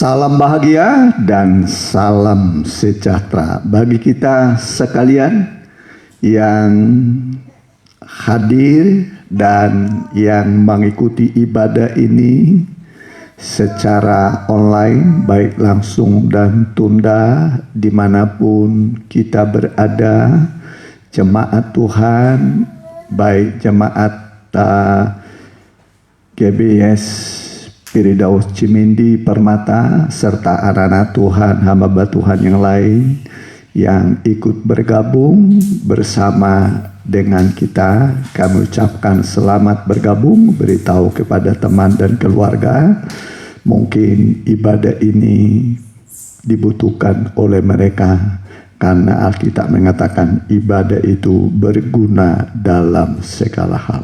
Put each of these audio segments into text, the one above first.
Salam bahagia dan salam sejahtera bagi kita sekalian yang hadir dan yang mengikuti ibadah ini secara online, baik langsung dan tunda, dimanapun kita berada. Jemaat Tuhan, baik jemaat GBS Piridaus Cimindi Permata serta anak-anak Tuhan, hamba Tuhan yang lain yang ikut bergabung bersama dengan kita, kami ucapkan selamat bergabung. Beritahu kepada teman dan keluarga, mungkin ibadah ini dibutuhkan oleh mereka, karena Alkitab mengatakan ibadah itu berguna dalam segala hal,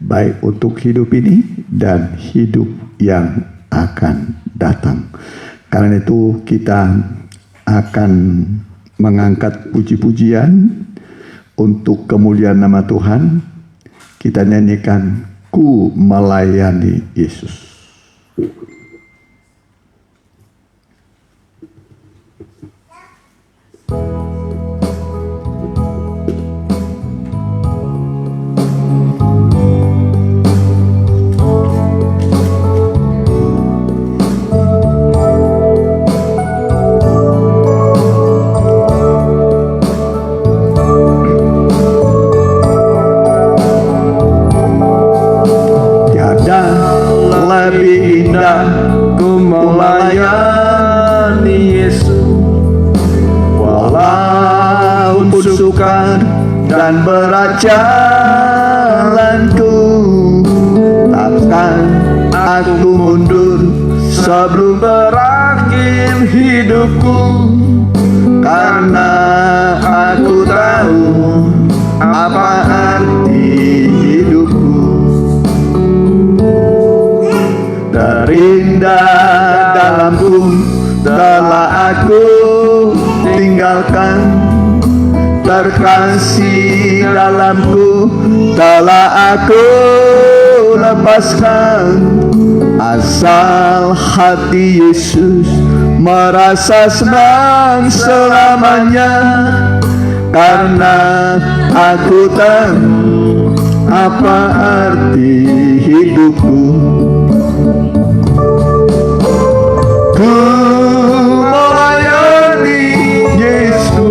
baik untuk hidup ini dan hidup yang akan datang. Karena itu kita akan mengangkat puji-pujian untuk kemuliaan nama Tuhan. Kita nyanyikan Ku Melayani Yesus. Lebih indah ku melayani Yesus, walaupun sukar dan berat jalanku, takkan aku mundur sebelum berakhir hidupku, karena aku tahu apa arti hidupku. Terindah dalamku telah aku tinggalkan, terkasih dalamku telah aku lepaskan, asal hati Yesus merasa senang selamanya, karena aku tahu apa arti hidupku. Ku melayani Yesus,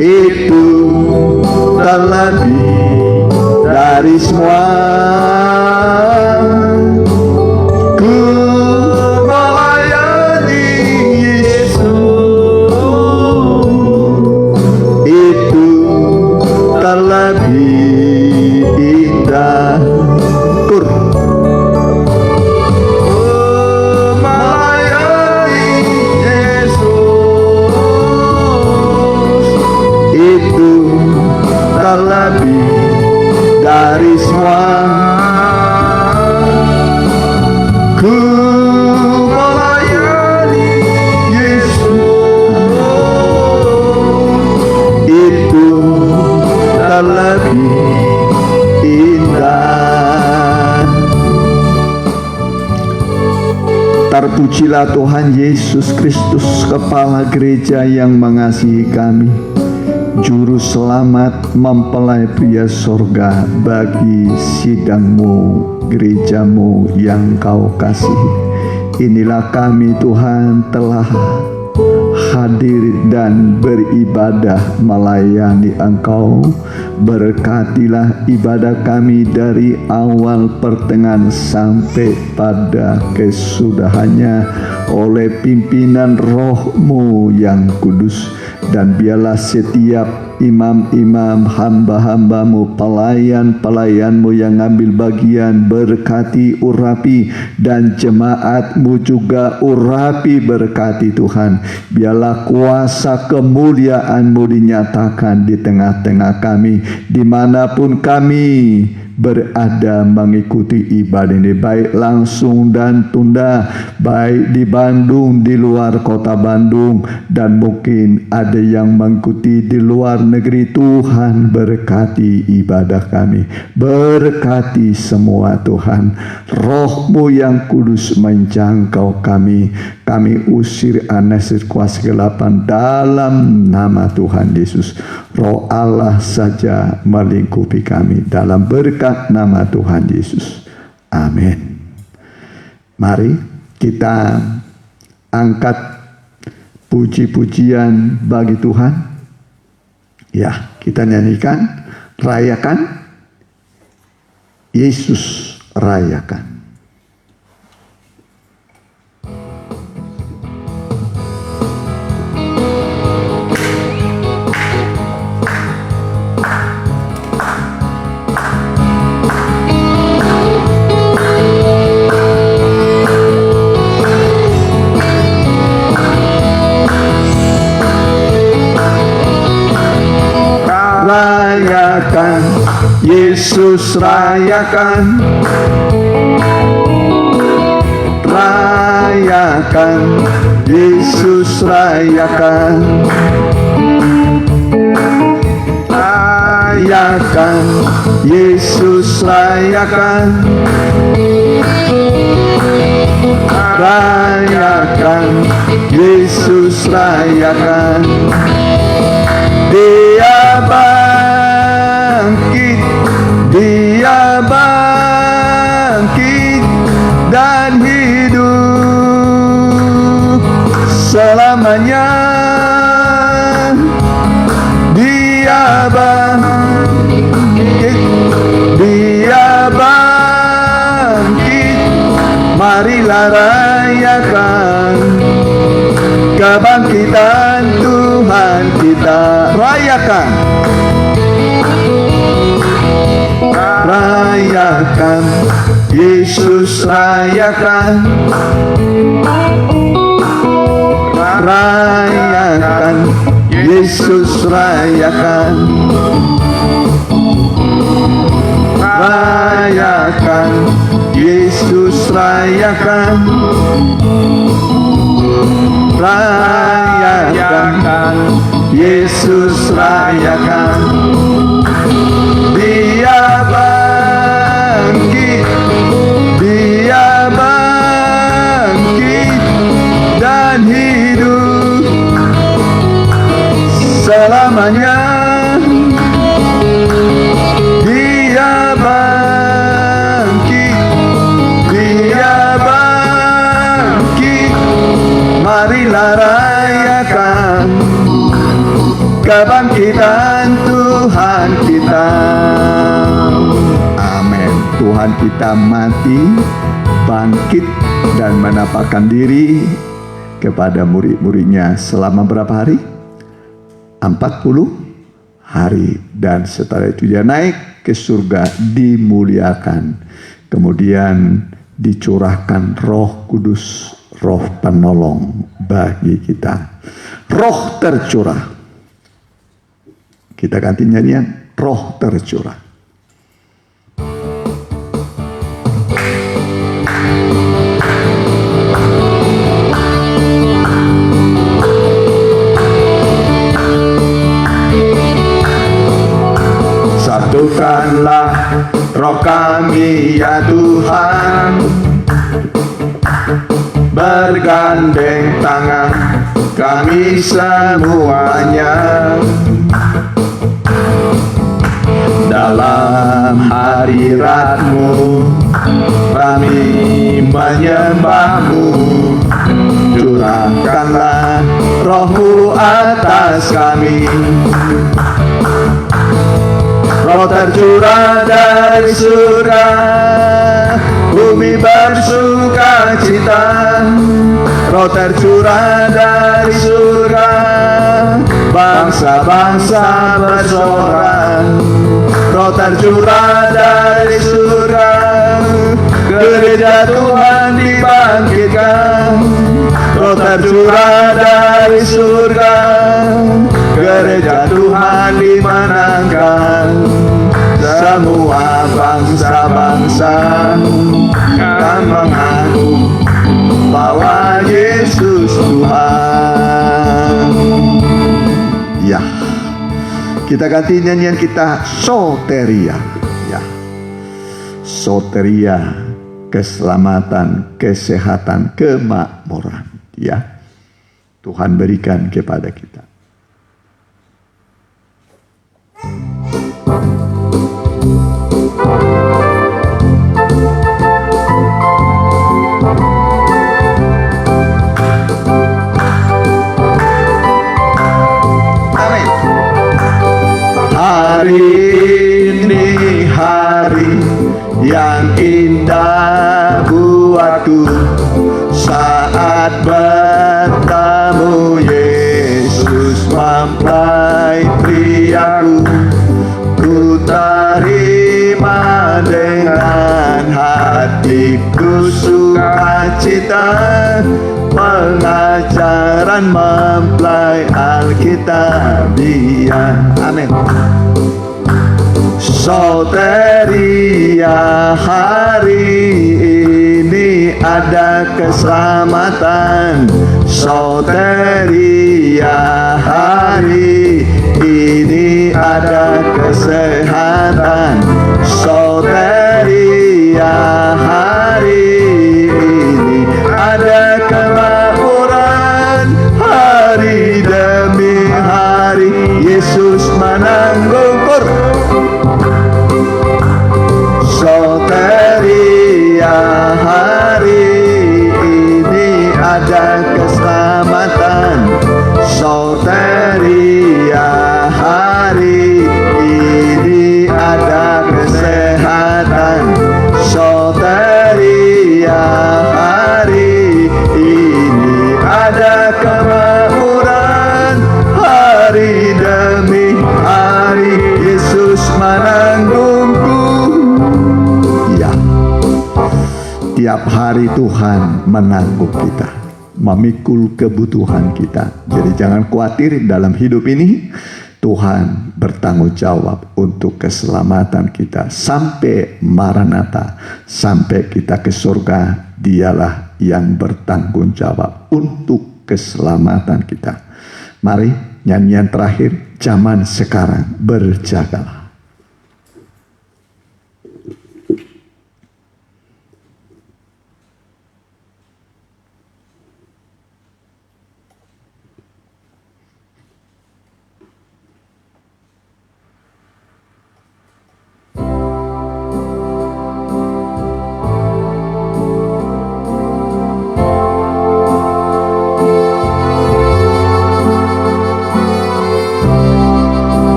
itu terlebih dari semua. Ku melayani Yesus, itu terlebih indah. Lebih dari semua. Ku melayani Yesus, itu terlebih indah. Terpujilah Tuhan Yesus Kristus, Kepala Gereja yang mengasihi kami, Juru Selamat mempelai pria sorga bagi sidangmu, gerejamu yang kau kasihi. Inilah kami Tuhan telah hadir dan beribadah melayani Engkau. Berkatilah ibadah kami dari awal pertengahan sampai pada kesudahannya oleh pimpinan Roh-Mu yang kudus. Dan biarlah setiap imam-imam, hamba-hambamu, pelayan-pelayanmu yang ambil bagian, berkati, urapi, dan jemaatmu juga urapi, berkati Tuhan. Biarlah kuasa kemuliaanmu dinyatakan di tengah-tengah kami, dimanapun kami berada mengikuti ibadah ini, baik langsung dan tunda, baik di Bandung, di luar kota Bandung, dan mungkin ada yang mengikuti di luar negeri. Tuhan berkati ibadah kami, berkati semua Tuhan. Roh-Mu yang kudus menjangkau kami. Kami usir anarkis kuasa kegelapan dalam nama Tuhan Yesus. Roh Allah saja melingkupi kami dalam berkat nama Tuhan Yesus. Amin. Mari kita angkat puji-pujian bagi Tuhan. Ya, kita nyanyikan, rayakan Yesus, rayakan. Rayakan Yesus, rayakan, rayakan Yesus, rayakan, rayakan Yesus, rayakan, rayakan Yesus, rayakan. Dia bangkit, Dia bangkit dan hidup selamanya. Dia bangkit, Dia bangkit. Marilah rayakan kebangkitan Tuhan kita. Rayakan, rayakan Yesus, rayakan, rayakan Yesus, rayakan, rayakan Yesus, rayakan, rayakan Yesus, rayakan. Dia bangkit, Dia bangkit dan hidup selamanya. Dia bangkit, Dia bangkit. Marilah rayakan kebangkitan Tuhan kita. Amin. Tuhan kita mati, bangkit, dan menampakkan diri kepada murid-muridnya selama berapa hari? 40 hari. Dan setelah itu dia naik ke surga, dimuliakan. Kemudian dicurahkan Roh Kudus, Roh penolong bagi kita. Roh tercurah. Kita ganti nyanyian, Roh tercurah. Satukanlah roh kami ya Tuhan, bergandeng tangan kami semuanya. Dalam hadirat-Mu kami menyembah-Mu. Curahkanlah Roh-Mu atas kami. Roh tercurah dari surga, bumi bersuka cita. Roh tercurah dari surga, bangsa-bangsa bersorak. Roh tercurah dari surga, gereja Tuhan dibangkitkan. Roh tercurah dari surga, gereja Tuhan dimenangkan. Semua bangsa bangsa-bangsa kan mengaku bahwa Yesus Tuhan. Ya, kita ganti nyanyian kita, soteria. Ya, soteria, keselamatan, kesehatan, kemakmuran. Ya, Tuhan berikan kepada kita. Amin. Hari ini hari yang indah buatku, saat bertemu Yesus mempelai priaku. Ku terima dengan hatiku sukacita pengajaran mempelai Alkitabiah. Amin. Soteria, hari ini ada keselamatan. Soteria, hari ini ada kesehatan. Soteria, hari ini ada kemakmuran. Hari demi hari Yesus menanggung soteria, hari ini ada keselamatan. Soteria, hari ini ada kesehatan. Soteria, hari ini ada kemakmuran. Hari demi hari Yesus menanggungku. Tiap hari Tuhan menanggung kita, memikul kebutuhan kita. Jadi jangan khawatir dalam hidup ini. Tuhan bertanggung jawab untuk keselamatan kita sampai Maranatha, sampai kita ke surga. Dialah yang bertanggung jawab untuk keselamatan kita. Mari nyanyian terakhir, zaman sekarang berjagalah.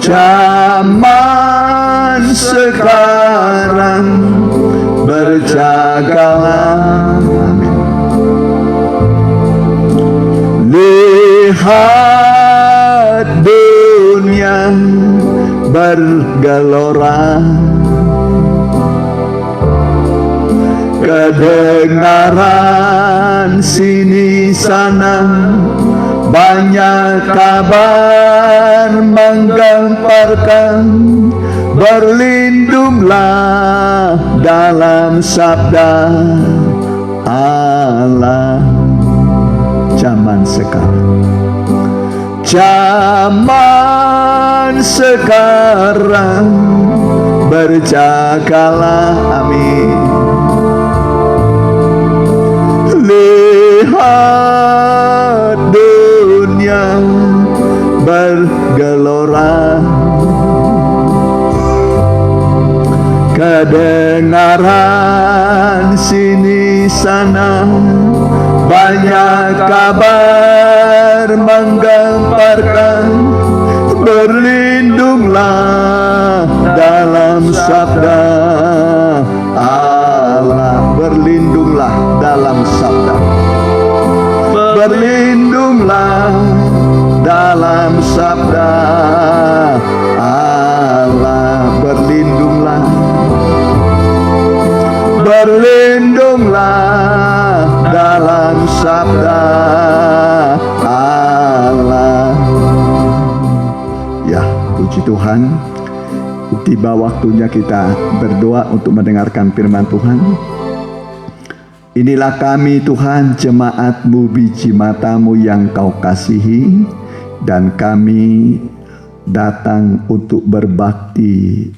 Zaman sekarang berjagalah. Amin. Lihat dunia bergelora, kedengaran sini sana banyak kabar menggemparkan. Berlindunglah dalam sabda Allah. Zaman sekarang, zaman sekarang berjagalah. Amin. Lihat dunia bergelora, kedengaran sini sana banyak kabar menggemparkan. Berlindunglah dalam sabda Allah. Berlindunglah dalam sabda. Berlindunglah dalam sabda Allah. Berlindunglah, berlindunglah dalam sabda Tuhan, tiba waktunya kita berdoa untuk mendengarkan firman Tuhan. Inilah kami Tuhan, jemaat-Mu, biji mata-Mu yang Kau kasihi, dan kami datang untuk berbakti,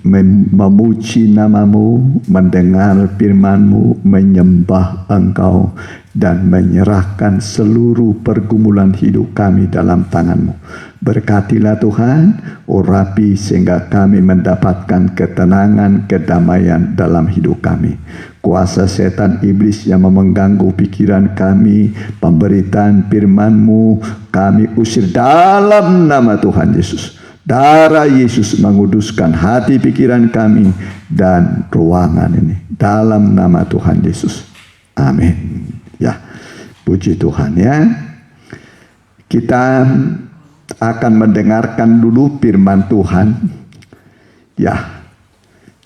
memuji nama-Mu, mendengar firman-Mu, menyembah Engkau, dan menyerahkan seluruh pergumulan hidup kami dalam tangan-Mu. Berkatilah Tuhan, urapi sehingga kami mendapatkan ketenangan, kedamaian dalam hidup kami. Kuasa setan iblis yang mengganggu pikiran kami, pemberitaan firman-Mu, kami usir dalam nama Tuhan Yesus. Darah Yesus menguduskan hati pikiran kami dan ruangan ini. Dalam nama Tuhan Yesus. Amin. Ya, puji Tuhan ya. Kita akan mendengarkan dulu firman Tuhan. Ya,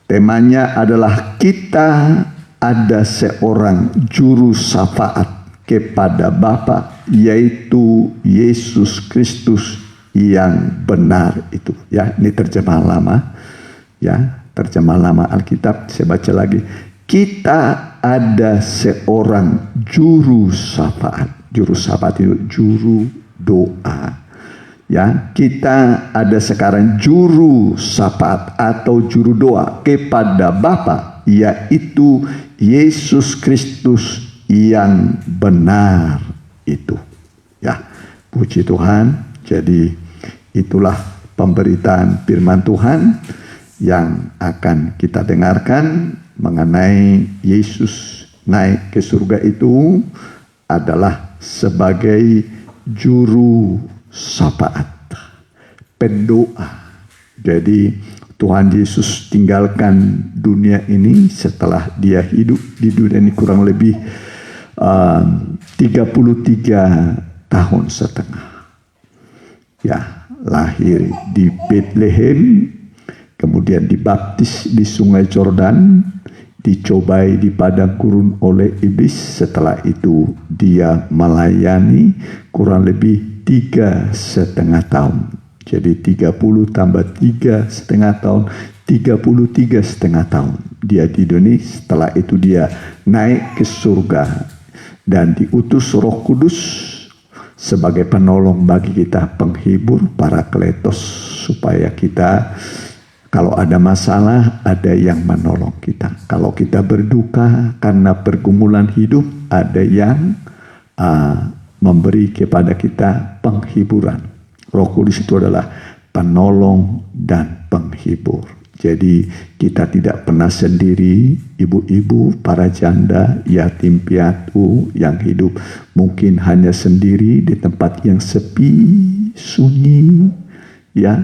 temanya adalah kita ada seorang juru syafaat kepada Bapa, yaitu Yesus Kristus yang benar itu. Ya, ini terjemahan lama. Ya, terjemahan lama Alkitab. Saya baca lagi. Kita ada seorang juru syafaat. Juru syafaat itu juru doa. Ya, kita ada sekarang juru syafaat atau juru doa kepada Bapa, yaitu Yesus Kristus yang benar itu. Ya, puji Tuhan. Jadi itulah pemberitaan firman Tuhan yang akan kita dengarkan mengenai Yesus naik ke surga itu adalah sebagai juru syafaat, pendoa. Jadi Tuhan Yesus tinggalkan dunia ini setelah dia hidup di dunia ini kurang lebih 33 tahun setengah. Ya, lahir di Bethlehem, kemudian dibaptis di Sungai Yordan, dicobai di padang gurun oleh iblis. Setelah itu dia melayani kurang lebih 3,5 tahun. Jadi 30 tambah 3,5 tahun, 33,5 tahun dia di dunia. Setelah itu dia naik ke surga dan diutus Roh Kudus sebagai penolong bagi kita, penghibur, Parakletos, supaya kita kalau ada masalah ada yang menolong kita. Kalau kita berduka karena pergumulan hidup, ada yang memberi kepada kita penghiburan. Roh Kudus itu adalah penolong dan penghibur. Jadi kita tidak pernah sendiri, ibu-ibu, para janda, yatim piatu yang hidup mungkin hanya sendiri di tempat yang sepi, sunyi, ya.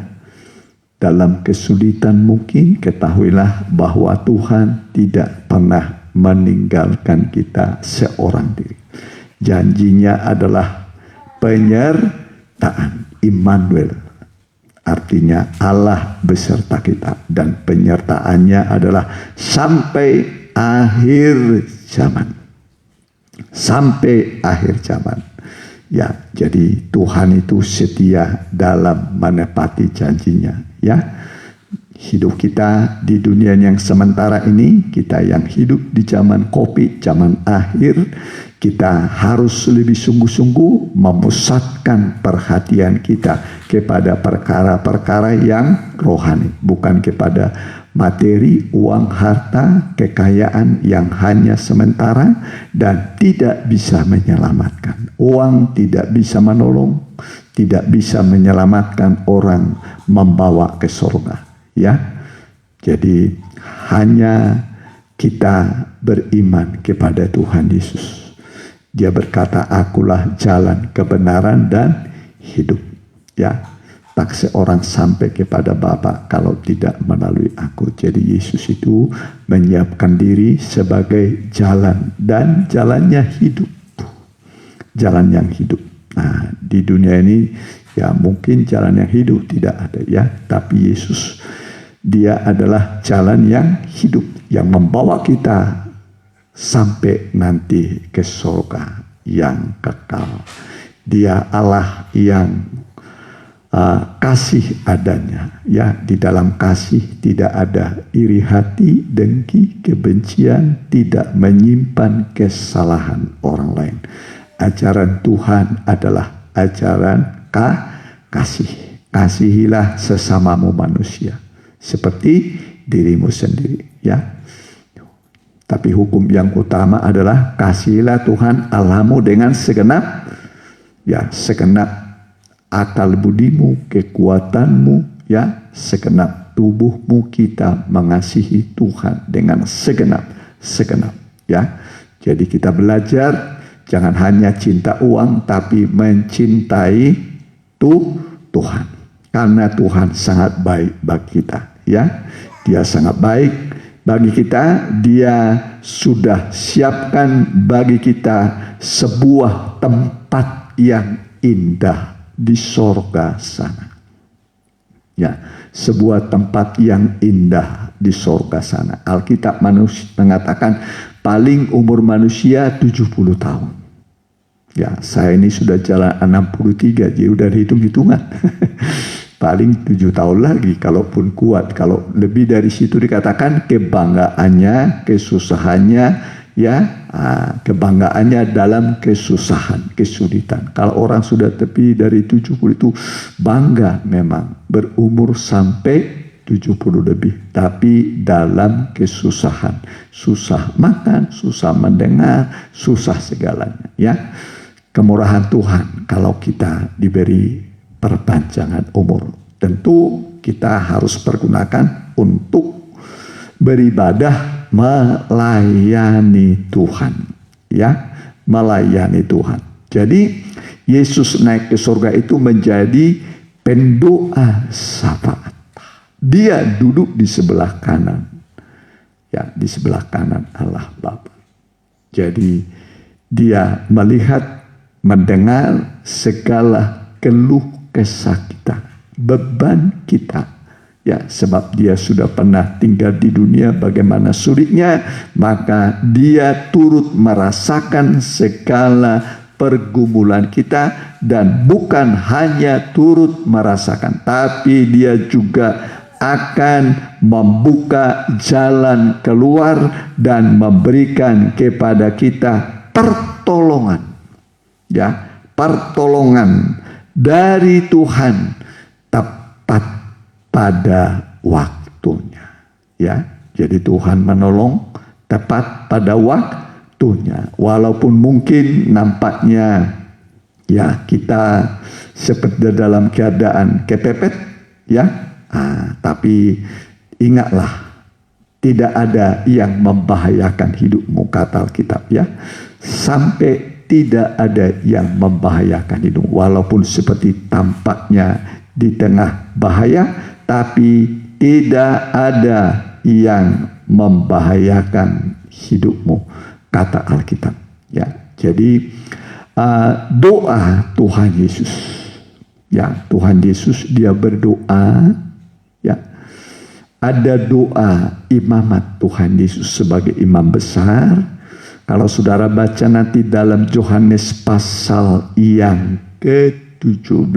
Dalam kesulitan mungkin, ketahuilah bahwa Tuhan tidak pernah meninggalkan kita seorang diri. Janjinya adalah penyertaan, Immanuel. Artinya Allah beserta kita, dan penyertaannya adalah sampai akhir zaman. Sampai akhir zaman. Ya, jadi Tuhan itu setia dalam menepati janjinya. Ya, hidup kita di dunia yang sementara ini, kita yang hidup di zaman Covid, zaman akhir, kita harus lebih sungguh-sungguh memusatkan perhatian kita kepada perkara-perkara yang rohani, bukan kepada materi, uang, harta, kekayaan yang hanya sementara dan tidak bisa menyelamatkan. Uang tidak bisa menolong, tidak bisa menyelamatkan orang, membawa ke surga. Ya, jadi hanya kita beriman kepada Tuhan Yesus. Dia berkata, akulah jalan, kebenaran, dan hidup. Ya, tak seorang sampai kepada Bapa kalau tidak melalui aku. Jadi Yesus itu menyiapkan diri sebagai jalan, dan jalannya hidup. Jalan yang hidup. Nah, di dunia ini ya mungkin jalan yang hidup tidak ada ya, tapi Yesus, dia adalah jalan yang hidup yang membawa kita sampai nanti ke surga yang kekal. Dia Allah yang kasih adanya. Ya, di dalam kasih tidak ada iri hati, dengki, kebencian, tidak menyimpan kesalahan orang lain. Ajaran Tuhan adalah ajaran kasih. Kasihilah sesamamu manusia seperti dirimu sendiri, ya. Tapi hukum yang utama adalah kasihilah Tuhan Allahmu dengan segenap akal budimu, kekuatanmu, ya, segenap tubuhmu. Kita mengasihi Tuhan dengan segenap, ya. Jadi kita belajar jangan hanya cinta uang, tapi mencintai Tuhan. Karena Tuhan sangat baik bagi kita, ya. Dia sangat baik bagi kita. Dia sudah siapkan bagi kita sebuah tempat yang indah di sorga sana. Ya, sebuah tempat yang indah di sorga sana. Alkitab mengatakan paling umur manusia 70 tahun. Ya, saya ini sudah jalan 63, jadi udah hitung-hitungan. Paling 7 tahun lagi kalaupun kuat. Kalau lebih dari situ dikatakan kebanggaannya, kesusahannya, ya, kebanggaannya dalam kesusahan, kesulitan. Kalau orang sudah lebih dari 70 itu bangga memang berumur sampai 70 lebih, tapi dalam kesusahan, susah makan, susah mendengar, susah segalanya, ya. Kemurahan Tuhan kalau kita diberi perpanjangan umur. Tentu kita harus pergunakan untuk beribadah, melayani Tuhan, ya, melayani Tuhan. Jadi Yesus naik ke surga itu menjadi pendoa syafaat. Dia duduk di sebelah kanan, ya, di sebelah kanan Allah Bapa. Jadi dia melihat, mendengar segala keluh kesah kita, beban kita, ya, sebab dia sudah pernah tinggal di dunia bagaimana sulitnya, maka dia turut merasakan segala pergumulan kita, dan bukan hanya turut merasakan, tapi dia juga akan membuka jalan keluar dan memberikan kepada kita pertolongan, ya, pertolongan dari Tuhan tepat pada waktunya, ya. Jadi Tuhan menolong tepat pada waktunya, walaupun mungkin nampaknya, ya, kita seperti dalam keadaan kepepet, ya. Tapi ingatlah, tidak ada yang membahayakan hidupmu, kata Alkitab, ya. Sampai tidak ada yang membahayakan hidup. Walaupun seperti tampaknya di tengah bahaya, tapi tidak ada yang membahayakan hidupmu, kata Alkitab, ya. Jadi doa Tuhan Yesus, ya, Tuhan Yesus dia berdoa, ya. Ada doa imamat Tuhan Yesus sebagai imam besar. Kalau saudara baca nanti dalam Yohanes pasal yang ke-17,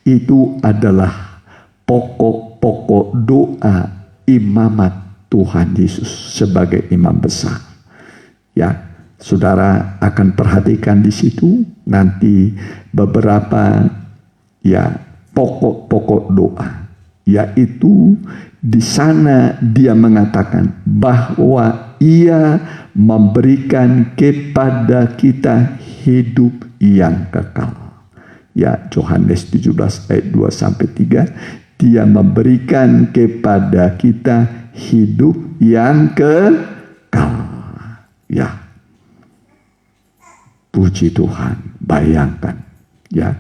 itu adalah pokok-pokok doa imamat Tuhan Yesus sebagai imam besar, ya. Saudara akan perhatikan di situ nanti beberapa, ya, pokok-pokok doa, yaitu di sana dia mengatakan bahwa ia memberikan kepada kita hidup yang kekal. Ya, Yohanes 17 ayat 2 sampai 3, dia memberikan kepada kita hidup yang kekal. Ya. Puji Tuhan, bayangkan, ya.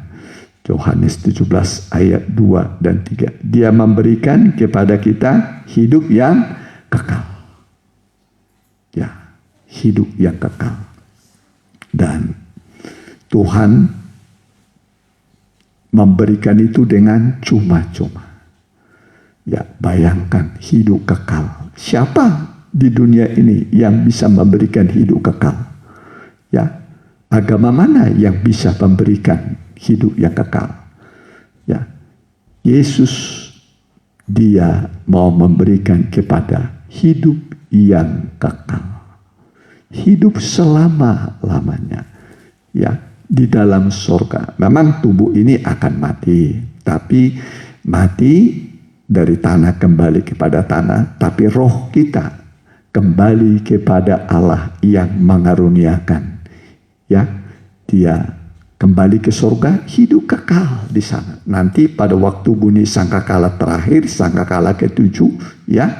Yohanes 17 ayat 2 dan 3. Dia memberikan kepada kita hidup yang kekal. Ya, hidup yang kekal. Dan Tuhan memberikan itu dengan cuma-cuma. Ya, bayangkan hidup kekal. Siapa di dunia ini yang bisa memberikan hidup kekal? Ya, agama mana yang bisa memberikan hidup yang kekal? Ya, Yesus, dia mau memberikan kepada hidup yang kekal, hidup selama-lamanya, ya, di dalam surga. Memang tubuh ini akan mati, tapi mati dari tanah kembali kepada tanah, tapi roh kita kembali kepada Allah yang mengaruniakan. Ya, dia kembali ke surga, hidup kekal di sana. Nanti pada waktu bunyi sangkakala terakhir, sangkakala ke-7, ya.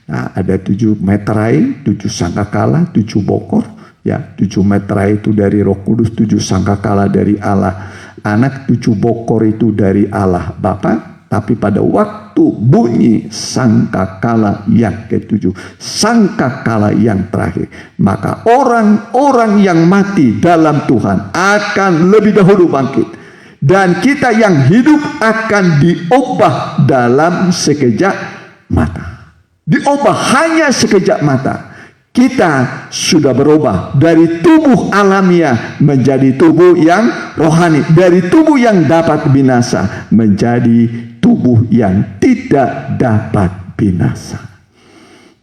Nah, ada 7 meterai, 7 sangkakala, 7 bokor, ya. 7 meterai itu dari Roh Kudus, 7 sangkakala dari Allah Anak, 7 bokor itu dari Allah Bapa. Tapi pada waktu bunyi sangkakala yang ke-7, sangkakala yang terakhir, maka orang-orang yang mati dalam Tuhan akan lebih dahulu bangkit. Dan kita yang hidup akan diubah dalam sekejap mata. Diubah hanya sekejap mata. Kita sudah berubah dari tubuh alamiah menjadi tubuh yang rohani. Dari tubuh yang dapat binasa menjadi tubuh yang tidak dapat binasa.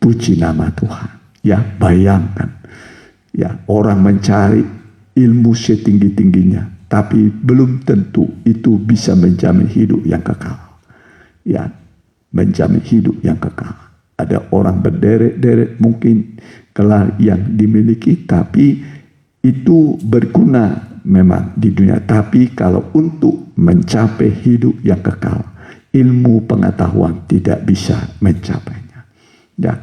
Puji nama Tuhan. Ya, bayangkan. Ya, orang mencari ilmu setinggi-tingginya, tapi belum tentu itu bisa menjamin hidup yang kekal. Ya, menjamin hidup yang kekal. Ada orang berderet-deret mungkin gelar yang dimiliki, tapi itu berguna memang di dunia. Tapi kalau untuk mencapai hidup yang kekal, ilmu pengetahuan tidak bisa mencapainya. Ya,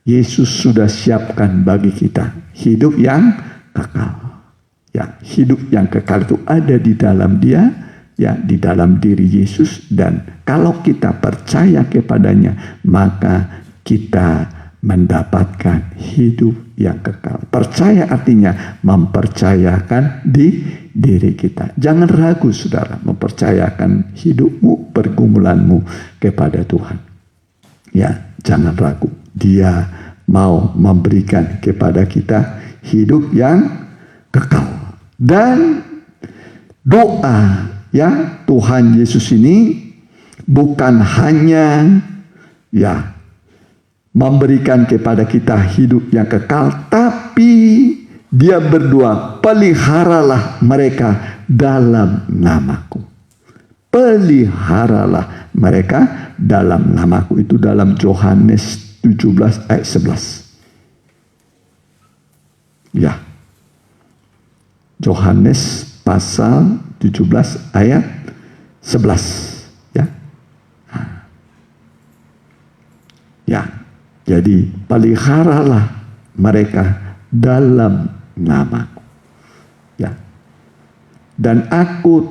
Yesus sudah siapkan bagi kita hidup yang kekal. Ya, hidup yang kekal itu ada di dalam Dia, ya, di dalam diri Yesus. Dan kalau kita percaya kepadanya, maka kita mendapatkan hidup yang kekal. Percaya artinya mempercayakan diri kita. Jangan ragu, saudara, mempercayakan hidupmu, pergumulanmu kepada Tuhan. Ya, jangan ragu. Dia mau memberikan kepada kita hidup yang kekal. Dan doa, ya, Tuhan Yesus ini bukan hanya, ya, memberikan kepada kita hidup yang kekal, tapi Dia berdoa, peliharalah mereka dalam namaku. Peliharalah mereka dalam namaku. Itu dalam Yohanes 17 ayat 11. Ya, Yohanes pasal 17 ayat 11. Ya, ya. Jadi peliharalah mereka dalam namaku. Ya. Dan aku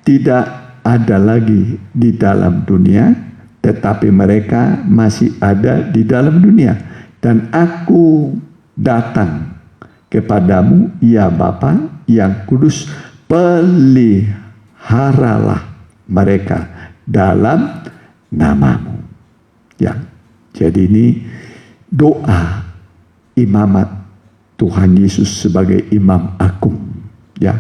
tidak ada lagi di dalam dunia, tetapi mereka masih ada di dalam dunia. Dan aku datang kepadamu, ya Bapa yang kudus, peliharalah mereka dalam namamu. Ya. Jadi ini doa imamat Tuhan Yesus sebagai imam agung. Ya,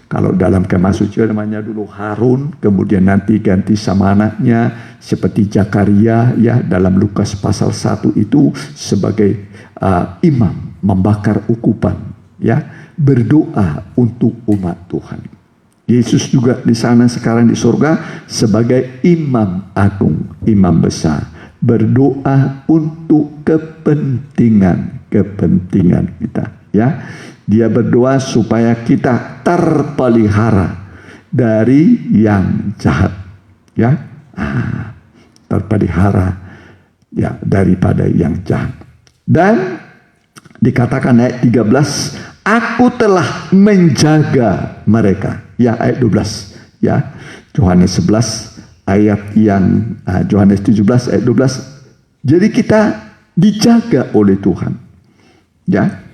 kalau dalam kemah suci namanya dulu Harun, kemudian nanti ganti sama anaknya seperti Zakaria, ya, dalam Lukas pasal 1 itu sebagai imam membakar ukupan, ya, berdoa untuk umat Tuhan. Yesus juga di sana sekarang di surga sebagai imam agung, imam besar. Berdoa untuk kepentingan kita, ya. Dia berdoa supaya kita terpelihara dari yang jahat, ya. Terpelihara, ya, daripada yang jahat. Dan dikatakan ayat 13, aku telah menjaga mereka, ya, ayat 12, ya. Yohanes 11 ayat yang Yohanes 17 ayat 12. Jadi kita dijaga oleh Tuhan. Ya.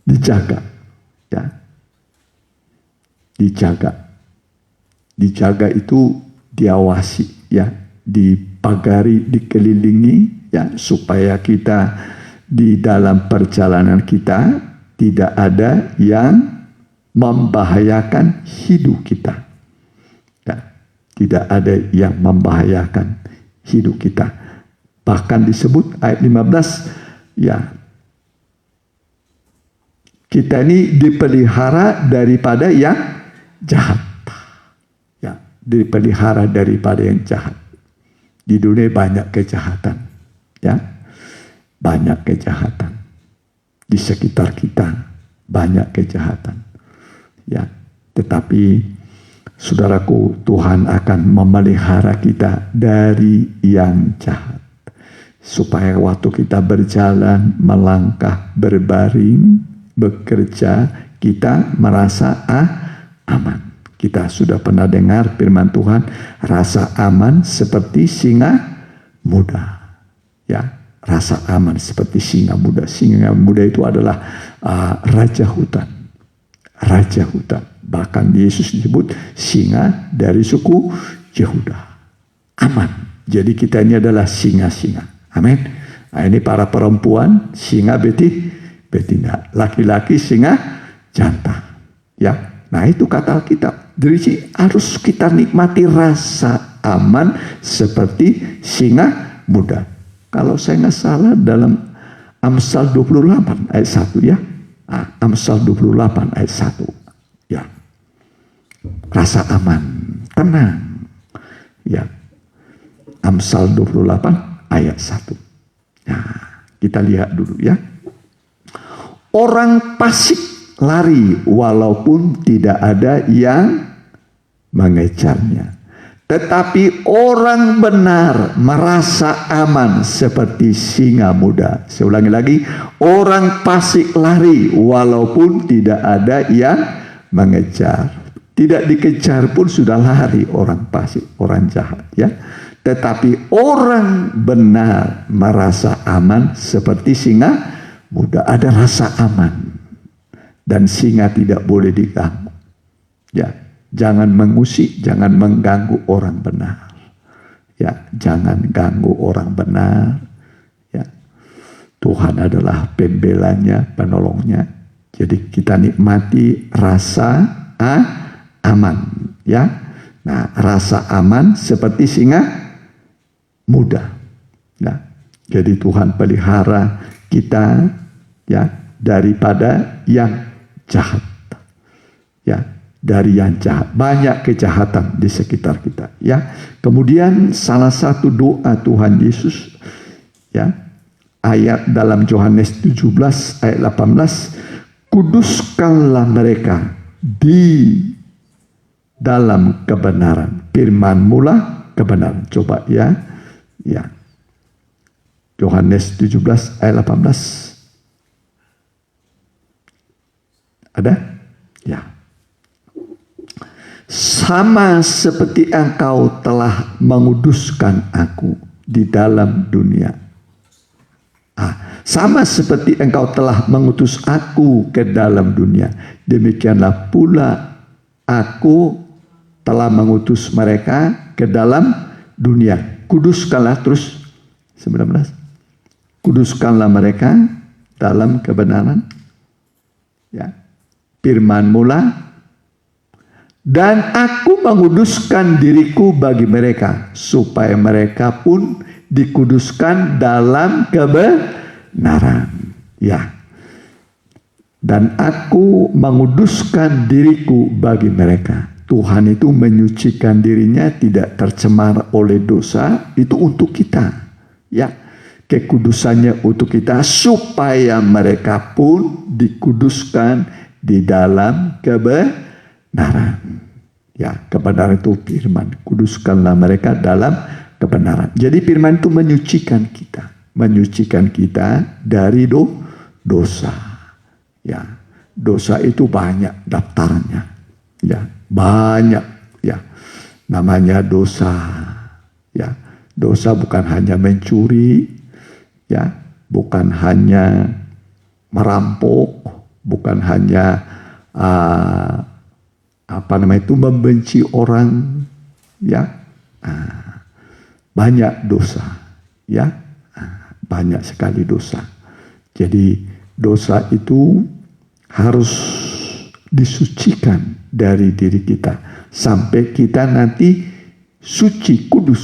Dijaga. Ya. Dijaga. Dijaga itu diawasi, ya, dipagari, dikelilingi, ya, supaya kita di dalam perjalanan kita tidak ada yang membahayakan hidup kita. Tidak ada yang membahayakan hidup kita. Bahkan disebut ayat 15, ya, kita ini dipelihara daripada yang jahat. Ya, dipelihara daripada yang jahat. Di dunia banyak kejahatan. Ya, banyak kejahatan. Di sekitar kita banyak kejahatan. Ya, tetapi saudaraku, Tuhan akan memelihara kita dari yang jahat. Supaya waktu kita berjalan, melangkah, berbaring, bekerja, kita merasa aman. Kita sudah pernah dengar firman Tuhan, rasa aman seperti singa muda. Ya, rasa aman seperti singa muda. Singa muda itu adalah raja hutan. Raja hutan. Bahkan Yesus disebut singa dari suku Yehuda. Aman. Jadi kita ini adalah singa-singa. Amin. Nah, ini para perempuan singa betina. Laki-laki singa jantan. Ya. Nah, itu kata Alkitab. Jadi harus kita nikmati rasa aman seperti singa muda. Kalau saya nggak salah dalam Amsal 28 ayat 1 ya. Amsal 28 ayat 1. Ya. Rasa aman, tenang. Ya. Amsal 28 ayat 1. Nah, kita lihat dulu ya. Orang fasik lari walaupun tidak ada yang mengejarnya. Tetapi orang benar merasa aman seperti singa muda. Saya ulangi lagi. Orang fasik lari walaupun tidak ada yang mengejar. Tidak dikejar pun sudah lari orang fasik, orang jahat ya. Tetapi orang benar merasa aman seperti singa muda. Ada rasa aman. Dan singa tidak boleh diganggu. Ya. Jangan mengusik, jangan mengganggu orang benar. Ya, jangan ganggu orang benar. Ya. Tuhan adalah pembelanya, penolongnya. Jadi kita nikmati rasa aman, ya. Nah, rasa aman seperti singa muda. Nah, jadi Tuhan pelihara kita ya daripada yang jahat. Ya. Dari yang jahat, banyak kejahatan di sekitar kita ya. Kemudian salah satu doa Tuhan Yesus ya, ayat dalam Yohanes 17 ayat 18, kuduskanlah mereka di dalam kebenaran, firman-Mu lah kebenaran. Coba ya. Ya. Yohanes 17 ayat 18. Ada? Ya. Sama seperti Engkau telah menguduskan aku di dalam dunia. Sama seperti Engkau telah mengutus aku ke dalam dunia, demikianlah pula aku telah mengutus mereka ke dalam dunia. Kuduskanlah terus 19. Kuduskanlah mereka dalam kebenaran. Ya. Firman-Mu lah. Dan aku menguduskan diriku bagi mereka, supaya mereka pun dikuduskan dalam kebenaran. Ya. Dan aku menguduskan diriku bagi mereka. Tuhan itu menyucikan dirinya, tidak tercemar oleh dosa, itu untuk kita. Ya. Kekudusannya untuk kita, supaya mereka pun dikuduskan di dalam kebenaran. Ya, kebenaran itu firman. Kuduskanlah mereka dalam kebenaran. Jadi firman itu menyucikan kita. Menyucikan kita dari dosa. Ya, dosa itu banyak daftarnya. Ya, banyak. Ya, namanya dosa. Ya, dosa bukan hanya mencuri. Ya, bukan hanya merampok. Bukan hanya membenci orang, ya. Banyak dosa, ya. Banyak sekali dosa. Jadi dosa itu harus disucikan dari diri kita sampai kita nanti suci, kudus.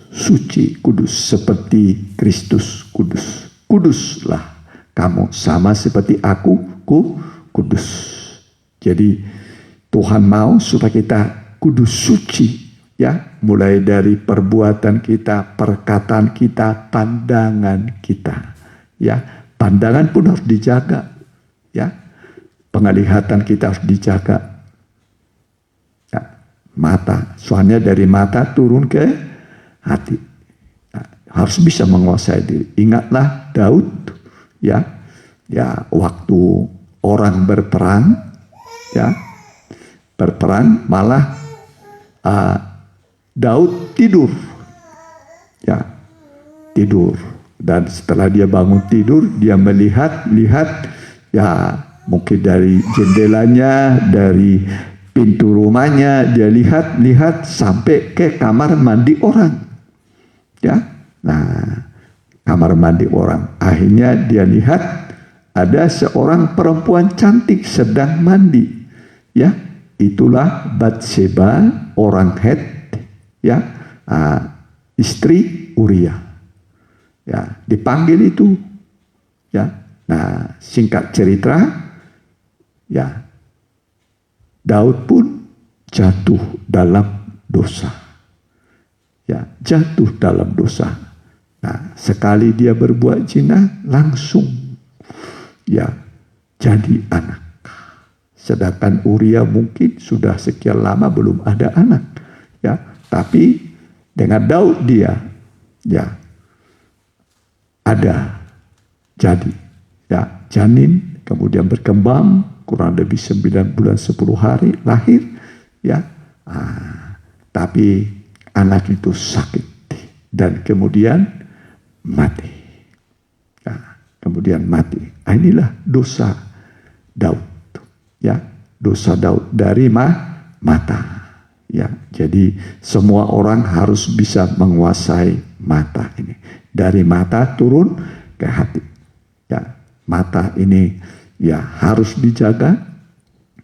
Suci, kudus, seperti Kristus kudus. Kuduslah kamu sama seperti aku kudus. Jadi Tuhan mau supaya kita kudus, suci, ya, mulai dari perbuatan kita, perkataan kita, pandangan kita, ya. Pandangan pun harus dijaga, ya. Penglihatan kita harus dijaga. Ya. Mata, soalnya dari mata turun ke hati. Nah, harus bisa menguasai diri. Ingatlah Daud, ya, waktu orang berperang, ya, berperang malah Daud tidur, ya, tidur. Dan setelah dia bangun tidur, dia melihat, ya, mungkin dari jendelanya, dari pintu rumahnya, dia lihat sampai ke kamar mandi orang. Ya, nah, kamar mandi orang. Akhirnya dia lihat ada seorang perempuan cantik sedang mandi. Ya, itulah Batseba, orang Het, ya, istri Uria. Ya, dipanggil itu. Ya, nah, singkat cerita, ya, Daud pun jatuh dalam dosa. Ya, jatuh dalam dosa. Nah, sekali dia berbuat zina, langsung, ya, jadi anak. Sedangkan Uria mungkin sudah sekian lama belum ada anak, ya. Tapi dengan Daud dia, ya, ada jadi, ya, janin, kemudian berkembang kurang lebih 9 bulan 10 hari lahir, ya. Tapi anak itu sakit dan kemudian mati. Ya, kemudian mati. Inilah dosa Daud. Ya, dosa Daud dari mata. Ya, jadi semua orang harus bisa menguasai mata ini. Dari mata turun ke hati. Ya, mata ini, ya, harus dijaga.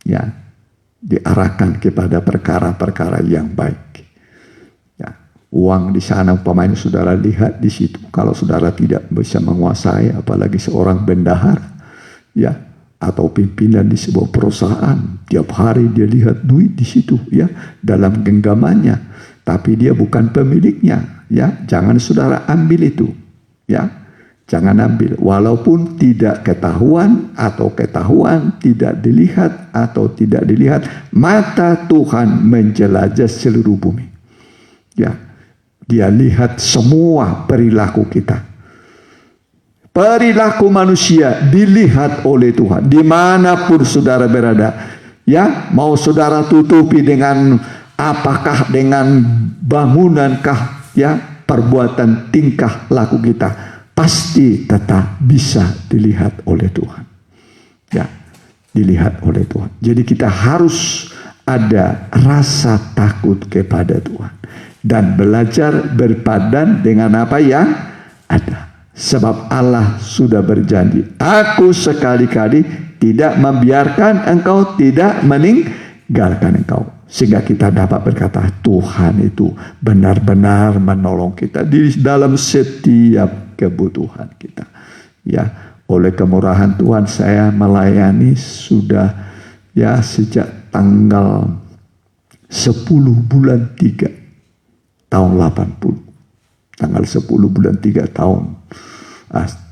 Ya, diarahkan kepada perkara-perkara yang baik. Uang di sana umpamanya saudara lihat di situ, kalau saudara tidak bisa menguasai, apalagi seorang bendahara, ya, atau pimpinan di sebuah perusahaan, tiap hari dia lihat duit di situ, ya, dalam genggamannya, tapi dia bukan pemiliknya, ya, jangan saudara ambil itu, ya, jangan ambil, walaupun tidak ketahuan atau ketahuan, tidak dilihat atau tidak dilihat, mata Tuhan menjelajah seluruh bumi, ya. Dia lihat semua perilaku kita. Perilaku manusia dilihat oleh Tuhan. Dimanapun saudara berada. Ya, mau saudara tutupi dengan apakah, dengan bangunankah, ya, perbuatan, tingkah laku kita. Pasti tetap bisa dilihat oleh Tuhan. Ya, dilihat oleh Tuhan. Jadi kita harus ada rasa takut kepada Tuhan. Dan belajar berpadan dengan apa yang ada. Sebab Allah sudah berjanji, aku sekali-kali tidak membiarkan engkau, tidak meninggalkan engkau. Sehingga kita dapat berkata, Tuhan itu benar-benar menolong kita di dalam setiap kebutuhan kita. Ya, oleh kemurahan Tuhan saya melayani sudah, ya, sejak tanggal 10 bulan 3 tahun 80. Tanggal 10 bulan 3 tahun.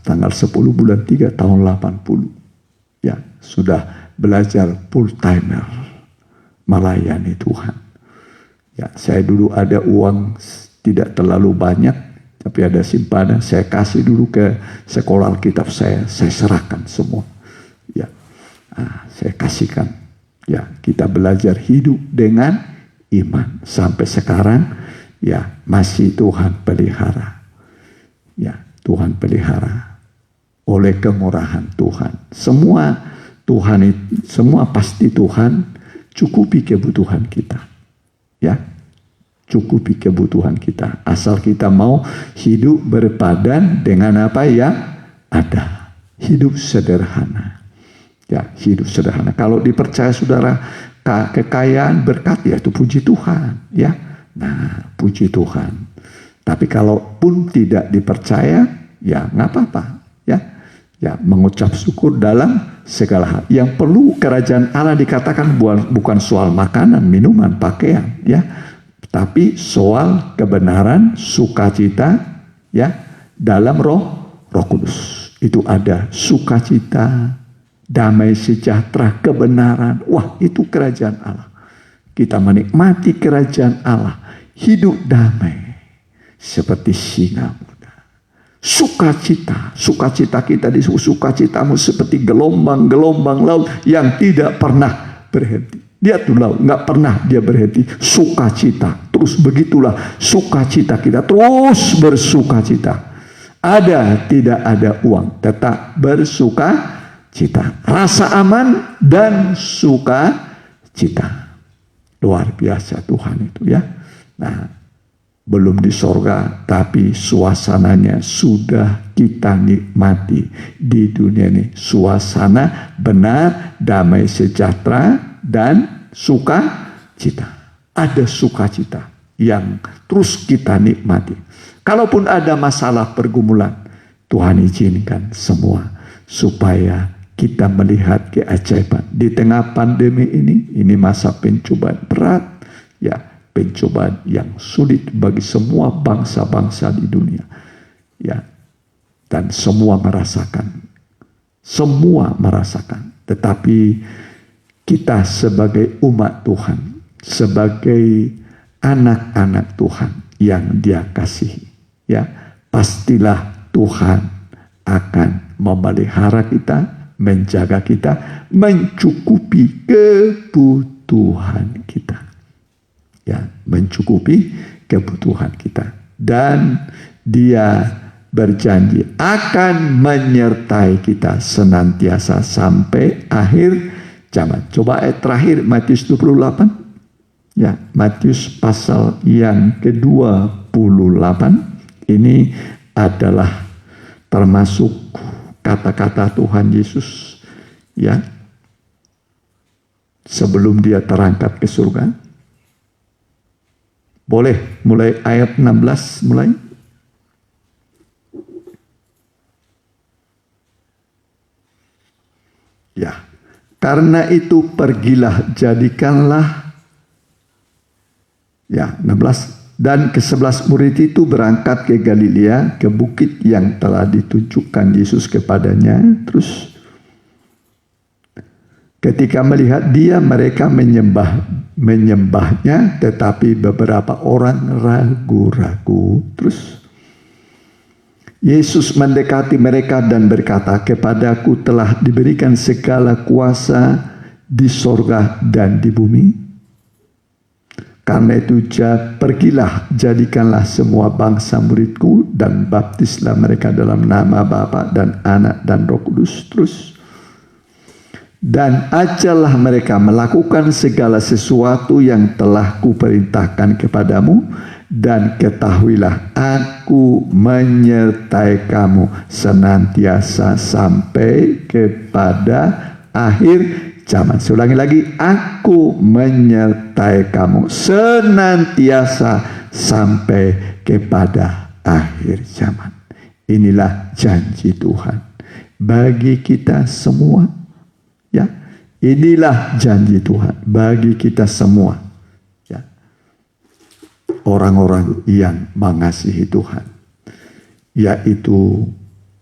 Tanggal 10 bulan 3 tahun 80. Ya, sudah belajar full timer. Melayani Tuhan. Ya, saya dulu ada uang tidak terlalu banyak. Tapi ada simpanan. Saya kasih dulu ke sekolah Alkitab saya. Saya serahkan semua. Ya, saya kasihkan. Ya, kita belajar hidup dengan iman. Sampai sekarang, ya, masih Tuhan pelihara. Ya, Tuhan pelihara. Oleh kemurahan Tuhan. Semua Tuhan itu, semua pasti Tuhan cukupi kebutuhan kita. Ya, cukupi kebutuhan kita. Asal kita mau hidup berpadan dengan apa yang ada. Hidup sederhana. Ya, hidup sederhana. Kalau dipercaya saudara kekayaan berkat, ya itu puji Tuhan. Ya. Nah, puji Tuhan. Tapi kalaupun tidak dipercaya, ya nggak apa-apa. Ya, mengucap syukur dalam segala hal. Yang perlu kerajaan Allah dikatakan bukan soal makanan, minuman, pakaian, ya, tapi soal kebenaran, sukacita, ya, dalam Roh Kudus. Itu ada sukacita, damai sejahtera, kebenaran. Wah, itu kerajaan Allah. Kita menikmati kerajaan Allah, hidup damai seperti singa muda. Sukacita kita disebut sukacitamu seperti gelombang-gelombang laut yang tidak pernah berhenti. Dia tuh laut, nggak pernah dia berhenti. Sukacita, terus begitulah sukacita kita, terus bersukacita. Ada tidak ada uang, tetap bersukacita. Rasa aman dan sukacita. Luar biasa Tuhan itu, ya. Nah, belum di sorga, tapi suasananya sudah kita nikmati di dunia ini. Suasana benar, damai sejahtera, dan sukacita. Ada sukacita yang terus kita nikmati. Kalaupun ada masalah pergumulan, Tuhan izinkan semua supaya kita melihat keajaiban. Di tengah pandemi ini masa pencobaan berat, ya, pencobaan yang sulit bagi semua bangsa-bangsa di dunia, ya, dan semua merasakan. Tetapi kita sebagai umat Tuhan, sebagai anak-anak Tuhan yang Dia kasihi, ya, pastilah Tuhan akan memelihara kita, menjaga kita, mencukupi kebutuhan kita. Ya, mencukupi kebutuhan kita. Dan Dia berjanji akan menyertai kita senantiasa sampai akhir zaman. Coba ayat terakhir Matius 28. Ya, Matius pasal yang ke-28. Ini adalah termasuk kata-kata Tuhan Yesus, ya, sebelum Dia terangkat ke surga. Boleh mulai ayat 16 mulai. Ya, karena itu pergilah, jadikanlah, ya, 16. Dan ke-11 murid itu berangkat ke Galilea, ke bukit yang telah ditunjukkan Yesus kepadanya. Terus ketika melihat Dia, mereka menyembahnya, tetapi beberapa orang ragu-ragu. Terus Yesus mendekati mereka dan berkata, "Kepadaku telah diberikan segala kuasa di sorga dan di bumi. Karena itu pergilah, jadikanlah semua bangsa muridku dan baptislah mereka dalam nama Bapa dan Anak dan Roh Kudus." Terus, dan ajarlah mereka melakukan segala sesuatu yang telah kuperintahkan kepadamu, dan ketahuilah aku menyertai kamu senantiasa sampai kepada akhir zaman. Saya ulangi lagi, aku menyertai kamu senantiasa sampai kepada akhir zaman. Inilah janji Tuhan bagi kita semua. Ya, inilah janji Tuhan bagi kita semua, ya, orang-orang yang mengasihi Tuhan, yaitu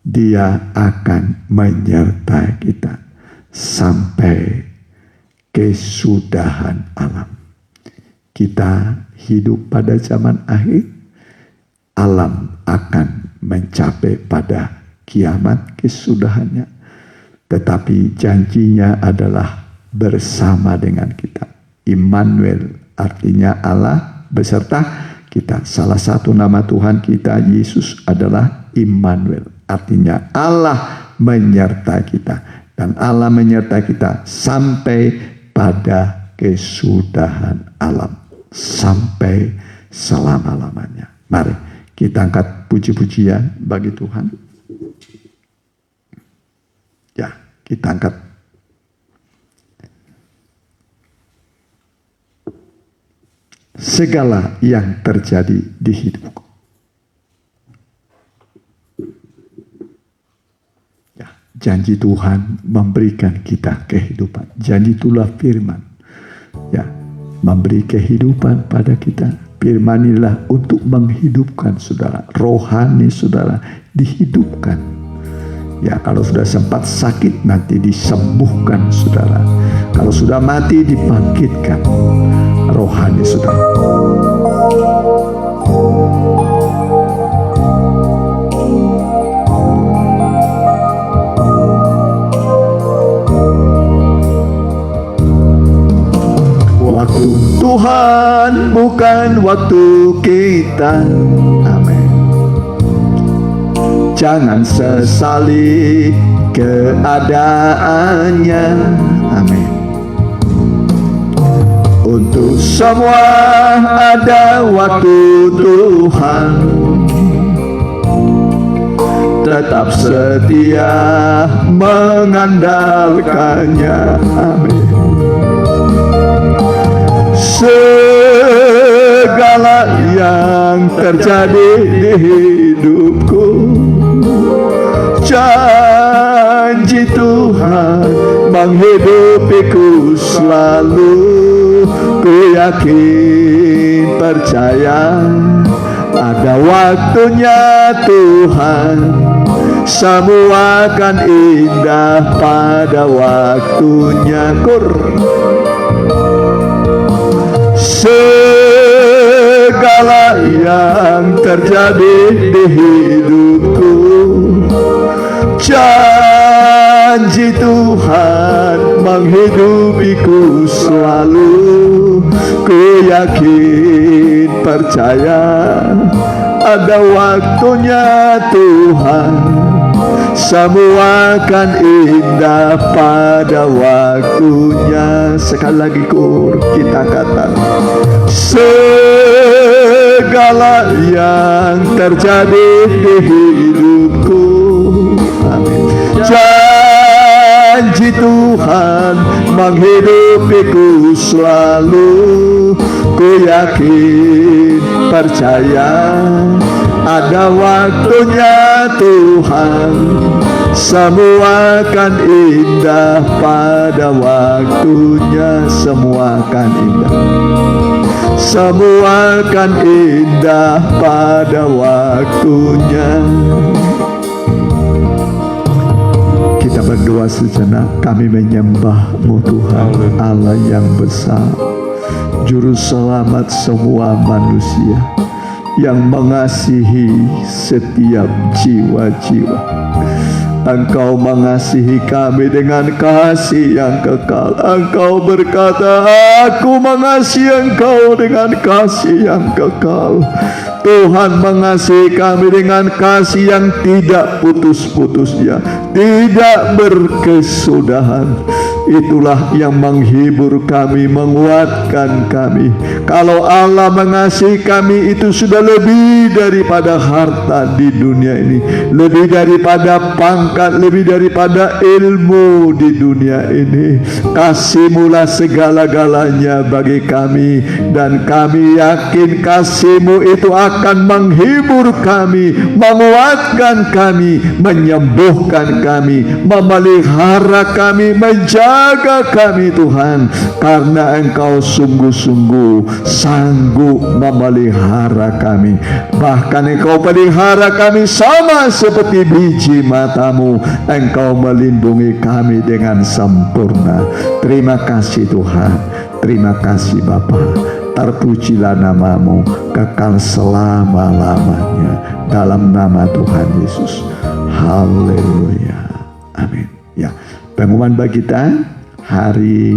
Dia akan menyertai kita sampai kesudahan alam. Kita hidup pada zaman akhir, alam akan mencapai pada kiamat kesudahannya. Tetapi janjinya adalah bersama dengan kita. Immanuel artinya Allah beserta kita. Salah satu nama Tuhan kita Yesus adalah Immanuel, artinya Allah menyertai kita. Dan Allah menyertai kita sampai pada kesudahan alam, sampai selama-lamanya. Mari kita angkat puji-pujian bagi Tuhan. Ya, kita angkat. segala yang terjadi di hidupku. Ya, janji Tuhan memberikan kita kehidupan. Janji itulah firman. Ya, memberi kehidupan pada kita. Firman inilah untuk menghidupkan saudara. Rohani saudara dihidupkan. Ya, kalau sudah sempat sakit nanti disembuhkan saudara. Kalau sudah mati dibangkitkan. Rohani saudara. Waktu Tuhan bukan waktu kita. Amin. Jangan sesali keadaannya. Amin. Untuk semua ada waktu Tuhan. Tetap setia mengandalkannya. Amin. Segala yang terjadi di hidupku, janji Tuhan menghidupiku selalu. Ku yakin percaya ada waktunya Tuhan. Semua akan indah pada waktunya. Segala yang terjadi di hidupku, janji Tuhan menghidupiku selalu. Ku yakin percaya ada waktunya Tuhan. Semua akan indah pada waktunya. Sekali lagi kita katakan, segala yang terjadi di hidupku, amin. Janji Tuhan menghidupiku selalu. Ku yakin percaya ada waktunya Tuhan. Semua akan indah pada waktunya. Semua akan indah. Semua akan indah pada waktunya. Kita berdoa sejenak. Kami menyembah-Mu Tuhan, Allah yang besar, Juru Selamat semua manusia, yang mengasihi setiap jiwa-jiwa. Engkau mengasihi kami dengan kasih yang kekal. Engkau berkata, aku mengasihi engkau dengan kasih yang kekal. Tuhan mengasihi kami dengan kasih yang tidak putus-putusnya, tidak berkesudahan. Itulah yang menghibur kami, menguatkan kami. Kalau Allah mengasihi kami, itu sudah lebih daripada harta di dunia ini, lebih daripada pangkat, lebih daripada ilmu di dunia ini. Kasih-Mulah segala-galanya bagi kami, dan kami yakin kasih-Mu itu akan menghibur kami, menguatkan kami, menyembuhkan kami, memelihara kami, menjaga kami Tuhan, karena Engkau sungguh-sungguh sanggup memelihara kami. Bahkan Engkau pelihara kami sama seperti biji mata-Mu. Engkau melindungi kami dengan sempurna. Terima kasih Tuhan. Terima kasih Bapa. Terpujilah nama-Mu kekal selama-lamanya, dalam nama Tuhan Yesus. Haleluya. Amin. Ya, pengumuman bagi kita hari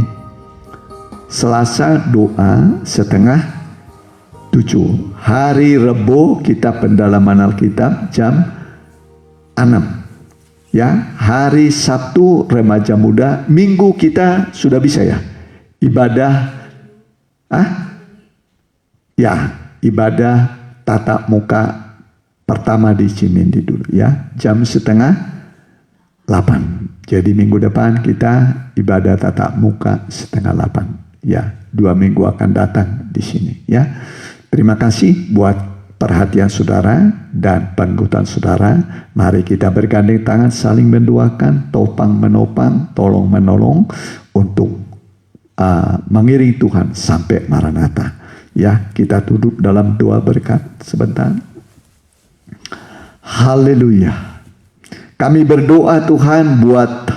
Selasa doa 6:30. Hari Rebo kita pendalaman Alkitab jam 6. Ya, hari Sabtu remaja muda. Minggu kita sudah bisa ya ibadah ibadah tatap muka pertama di Cimindi dulu ya, jam 7:30. Jadi minggu depan kita ibadah tatap muka 7:30 Ya, 2 minggu akan datang di sini ya. Terima kasih buat perhatian saudara dan pengikutan saudara. Mari kita bergandeng tangan saling mendoakan, topang menopang, tolong menolong untuk mengiring Tuhan sampai Maranatha. Ya, kita duduk dalam doa berkat sebentar. Haleluya. Kami berdoa Tuhan buat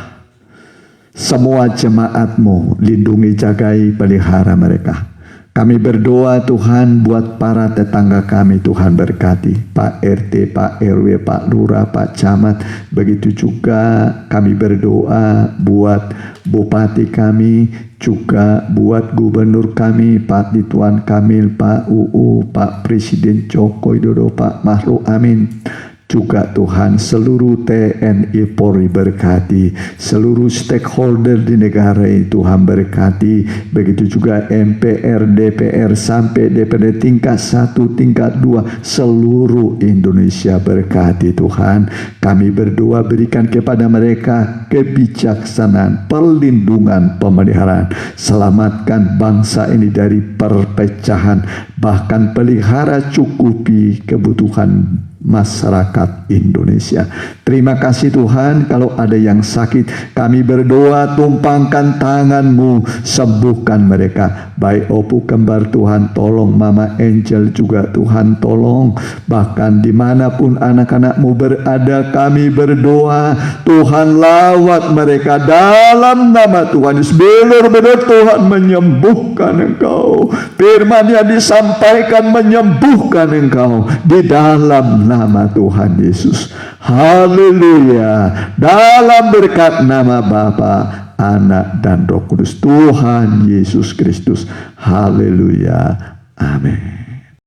semua jemaat-Mu, lindungi, jagai, pelihara mereka. Kami berdoa Tuhan buat para tetangga kami, Tuhan berkati. Pak RT, Pak RW, Pak Lurah, Pak Camat. Begitu juga kami berdoa buat Bupati kami, juga buat Gubernur kami, Pak Ridwan Kamil, Pak UU, Pak Presiden Joko Widodo, Pak Ma'ruf Amin. Juga Tuhan seluruh TNI Polri berkati, seluruh stakeholder di negara ini Tuhan berkati, begitu juga MPR, DPR sampai DPRD tingkat 1, tingkat 2, seluruh Indonesia berkati Tuhan. Kami berdoa berikan kepada mereka kebijaksanaan, perlindungan, pemeliharaan, selamatkan bangsa ini dari perpecahan, bahkan pelihara cukupi kebutuhan masyarakat Indonesia. Terima kasih Tuhan, kalau ada yang sakit kami berdoa tumpangkan tangan-Mu, sembuhkan mereka. Baik Opu Kembar Tuhan tolong, Mama Angel juga Tuhan tolong. Bahkan dimanapun anak-anak-Mu berada kami berdoa Tuhan lawat mereka dalam nama Tuhan Yesus. Benar-benar Tuhan menyembuhkan engkau. Firman yang disampaikan menyembuhkan engkau di dalam nama Tuhan Yesus. Haleluya. Dalam berkat nama Bapa, Anak dan Roh Kudus, Tuhan Yesus Kristus. Haleluya. Amin.